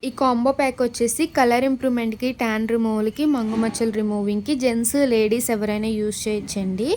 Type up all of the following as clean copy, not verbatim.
ఈ combo pack వచ్చేసి colour ఇంప్రూవ్మెంట్‌కి, tan రిమూవల్‌కి, మంగుమచ్చలు రిమూవింగ్‌కి gents, ladies ఎవరైనా యూజ్ చేయొచ్చండి.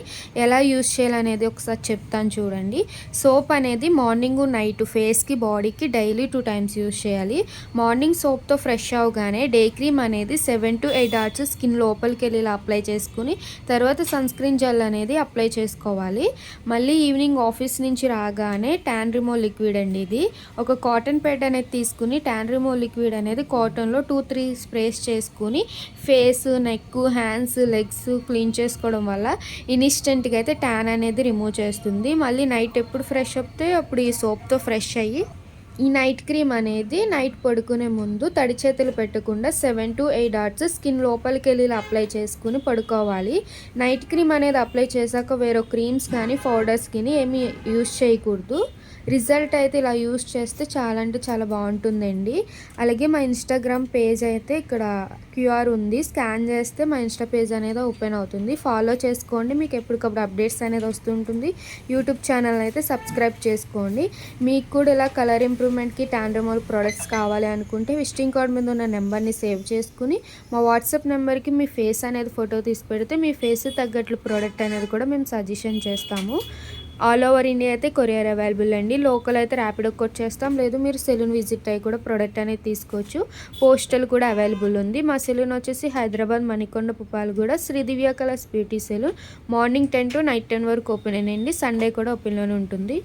ఎలా యూజ్ చేయాలనేది ఒకసారి చెప్తాను చూడండి. సోప్ అనేది మార్నింగు, నైటు ఫేస్‌కి, బాడీకి డైలీ 2 టైమ్స్ యూజ్ చేయాలి. మార్నింగ్ సోప్‌తో ఫ్రెష్ అవ్వగానే డే క్రీమ్ అనేది 7-8 అవర్స్ స్కిన్ లోపలికెళ్ళి ఇలా అప్లై చేసుకొని తర్వాత సన్ స్క్రీన్ జెల్ అనేది అప్లై చేసుకోవాలి. మళ్ళీ ఈవినింగ్ ఆఫీస్ నుంచి రాగానే ట్యాన్ రిమూవల్ లిక్విడ్ అండి ఇది. ఒక కాటన్ ప్యాడ్ అనేది తీసుకుని ట్యాన్ రిమూవల్ లిక్విడ్ అనేది కాటన్లో 2-3 స్ప్రేస్ చేసుకుని face, neck, hands, legs clean చేసుకోవడం వల్ల ఇన్స్టెంట్గా అయితే ట్యాన్ అనేది రిమూవ్ చేస్తుంది. మళ్ళీ నైట్ ఎప్పుడు ఫ్రెష్ అవుతే అప్పుడు ఈ సోప్తో ఫ్రెష్ అయ్యి ఈ నైట్ క్రీమ్ అనేది నైట్ పడుకునే ముందు తడి చేతులు పెట్టకుండా 7-8 అవర్స్ స్కిన్ లోపలికి వెళ్ళి అప్లై చేసుకుని పడుకోవాలి. నైట్ క్రీమ్ అనేది అప్లై చేశాక వేరే క్రీమ్స్ కానీ పౌడర్స్ కానీ ఏమీ యూజ్ చేయకూడదు. రిజల్ట్ అయితే ఇలా యూజ్ చేస్తే చాలా అంటే చాలా బాగుంటుందండి. అలాగే మా ఇన్స్టాగ్రామ్ పేజ్ అయితే ఇక్కడ క్యూఆర్ ఉంది, స్కాన్ చేస్తే మా ఇన్స్టా పేజ్ అనేది ఓపెన్ అవుతుంది. ఫాలో చేసుకోండి, మీకు ఎప్పటికప్పుడు అప్డేట్స్ అనేది వస్తుంటుంది. యూట్యూబ్ ఛానల్ అయితే సబ్స్క్రైబ్ చేసుకోండి. మీకు కూడా ఇలా కలర్ ఇంప్రూవ్మెంట్‌కి, ట్యాన్ రిమూవల్ ప్రొడక్ట్స్ కావాలి అనుకుంటే విజిటింగ్ కార్డ్ మీద ఉన్న నెంబర్ని సేవ్ చేసుకుని మా వాట్సాప్ నెంబర్కి మీ ఫేస్ అనేది ఫోటో తీసి పెడితే మీ ఫేస్ తగ్గట్లు ప్రోడక్ట్ అనేది కూడా మేము సజెషన్ చేస్తాము. ఆల్ ఓవర్ ఇండియా అయితే కొరియర్ అవైలబుల్ అండి. లోకల్ అయితే ర్యాపిడోకి వచ్చేస్తాం, లేదు మీరు సెలూన్ విజిట్ అయ్యి కూడా ప్రోడక్ట్ అనేది తీసుకోవచ్చు. పోస్టల్ కూడా అవైలబుల్ ఉంది. మా సెలూన్ వచ్చేసి Hyderabad Manikonda Puppalaguda Shri Divya colours beauty salon. Morning 10 to night 10 వరకు ఓపెన్ అండి. సండే కూడా ఓపెన్లోనే ఉంటుంది.